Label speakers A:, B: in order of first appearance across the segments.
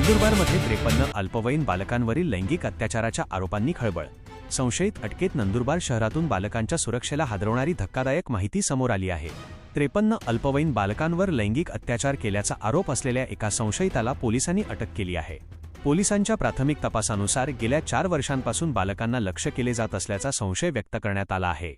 A: नंदुरबारमध्ये 53 अल्पवयीन बालकांवरील लैंगिक अत्याचाराच्या आरोपांनी खळबळ. संशयित अटकेत नंदुरबार शहरातून बालकांच्या सुरक्षेला हादरवणारी धक्कादायक माहिती समोर आली आहे. 53 अल्पवयीन बालकांवर लैंगिक अत्याचार केल्याचा आरोप असलेल्या एका संशयिताला पोलिसांनी अटक केली आहे. पोलिसांच्या प्राथमिक तपासानुसार गेल्या 4 वर्षांपासून बालकांना लक्ष्य केले जात असल्याचा संशय व्यक्त करण्यात आला आहे.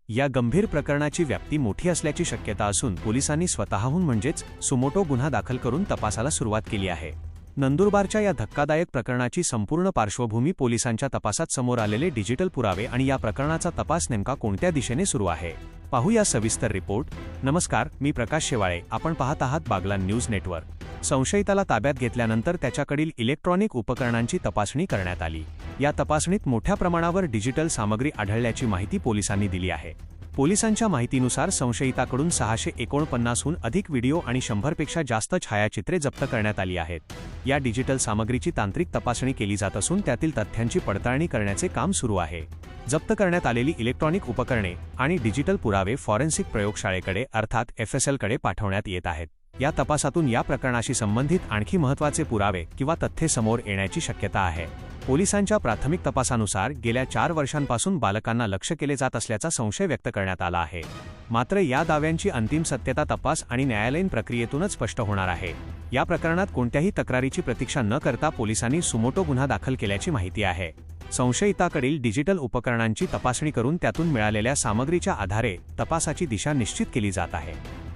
A: या गंभीर प्रकरणाची व्याप्ती मोठी असल्याची शक्यता असून पोलिसांनी स्वतःहून म्हणजेच सुमोटो गुन्हा दाखल करून तपासाला सुरुवात केली आहे. नंदुरबारच्या या धक्कादायक प्रकरणाची संपूर्ण पार्श्वभूमी, पोलिसांच्या तपासात समोर आलेले डिजिटल पुरावे आणि या प्रकरणाचा तपास नेमका कोणत्या दिशेने सुरू आहे, पाहूया सविस्तर रिपोर्ट. नमस्कार, मी प्रकाश शेवाळे. आपण पाहत आहात बागलाण न्यूज नेटवर्क. संशयिताला ताब्यात घेतल्यानंतर त्याच्याकडील इलेक्ट्रॉनिक उपकरणांची तपासणी करण्यात आली. या तपासणीत मोठ्या प्रमाणावर डिजिटल सामग्री आढळल्याची माहिती पोलिसांनी दिली आहे. पोलिसांच्या माहितीनुसार संशयिताकडून 649हून अधिक व्हिडिओ आणि 100पेक्षा जास्त छायाचित्रे जप्त करण्यात आली आहेत. या डिजिटल सामग्रीची तांत्रिक तपासणी केली जात असून त्यातील तथ्यांची पडताळणी करण्याचे काम सुरू आहे. जप्त करण्यात आलेली इलेक्ट्रॉनिक उपकरणे आणि डिजिटल पुरावे फॉरेन्सिक प्रयोगशाळेकडे अर्थात FSLकडे पाठवण्यात येत आहेत. या तपासातून या प्रकरणाशी संबंधित आणखी महत्त्वाचे पुरावे किंवा तथ्ये समोर येण्याची शक्यता आहे. पोलिसांच्या प्राथमिक तपासानुसार गेल्या 4 वर्षांपासून बालकांना लक्ष्य केले जात असल्याचा संशय व्यक्त करण्यात आला आहे. मात्र या दाव्यांची अंतिम सत्यता तपास आणि न्यायालयीन प्रक्रियेतूनच स्पष्ट होणार आहे. या प्रकरणात कोणत्याही तक्रारीची प्रतीक्षा न करता पोलिसांनी सुमोटो गुन्हा दाखल केल्याची माहिती आहे. संशयिताकडील डिजिटल उपकरणांची तपासणी करून त्यातून मिळालेल्या सामग्रीच्या आधारे तपासाची दिशा निश्चित केली जात आहे.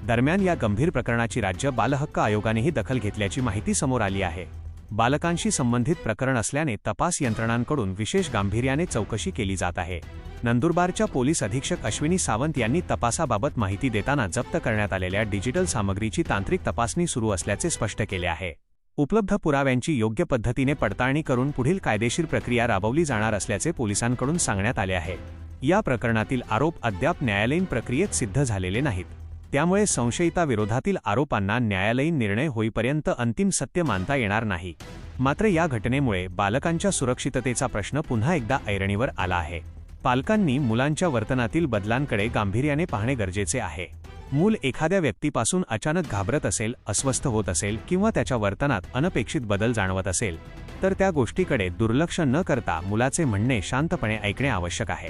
A: दरम्यान या गंभीर प्रकरणाची राज्य बालहक्क आयोगानेही दखल घेतल्याची माहिती समोर आली आहे. बालकांशी संबंधित प्रकरण असल्याने तपास यंत्रणांकडून विशेष गांभीर्याने चौकशी केली जात आहे. नंदुरबारच्या पोलीस अधीक्षक अश्विनी सावंत यांनी तपासाबाबत माहिती देताना जप्त करण्यात आलेल्या डिजिटल सामग्रीची तांत्रिक तपासणी सुरू असल्याचे स्पष्ट केले आहे. उपलब्ध पुराव्यांची योग्य पद्धतीने पडताळणी करून पुढील कायदेशीर प्रक्रिया राबवली जाणार असल्याचे पोलिसांकडून सांगण्यात आले आहे. या प्रकरणातील आरोप अद्याप न्यायालयीन प्रक्रियेत सिद्ध झालेले नाहीत. त्यामुळे संशयिताविरोधातील आरोपांना न्यायालयीन निर्णय होईपर्यंत अंतिम सत्य मानता येणार नाही. मात्र या घटनेमुळे बालकांच्या सुरक्षिततेचा प्रश्न पुन्हा एकदा ऐरणीवर आला आहे. पालकांनी मुलांच्या वर्तनातील बदलांकडे गांभीर्याने पाहणे गरजेचे आहे. मूल एखाद्या व्यक्तीपासून अचानक घाबरत असेल, अस्वस्थ होत असेल किंवा त्याच्या वर्तनात अनपेक्षित बदल जाणवत असेल तर त्या गोष्टीकडे दुर्लक्ष न करता मुलाचे म्हणणे शांतपणे ऐकणे आवश्यक आहे.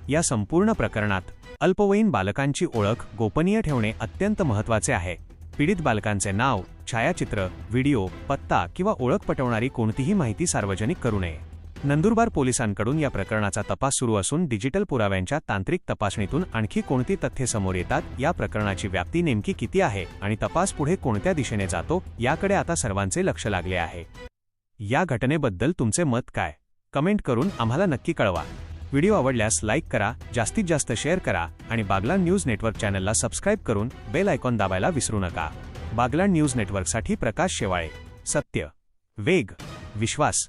A: या संपूर्ण प्रकरणात अल्पवयीन बालकांची ओळख गोपनीय ठेवणे अत्यंत महत्त्वाचे आहे. पीडित बालकांचे नाव, छायाचित्र, व्हिडिओ, पत्ता किंवा ओळख पटवणारी कोणतीही माहिती सार्वजनिक करू नये. नंदुरबार पोलिसांकडून या प्रकरणाचा तपास सुरू असून डिजिटल पुराव्यांच्या तांत्रिक तपासणीतून आणखी कोणती तथ्ये समोर येतात, या प्रकरणाची व्याप्ती नेमकी किती आहे आणि तपास पुढे कोणत्या दिशेने जातो याकडे आता सर्वांचे लक्ष लागले आहे. या घटनेबद्दल तुमचे मत काय? कमेंट करून आम्हाला नक्की कळवा. व्हिडिओ आवडल्यास लाईक करा, जास्तीत जास्त शेअर करा आणि बागलाण न्यूज नेटवर्क चॅनलला सबस्क्राईब करून बेल आयकॉन दाबायला विसरू नका. बागलाण न्यूज नेटवर्कसाठी प्रकाश शेवाळे. सत्य, वेग, विश्वास.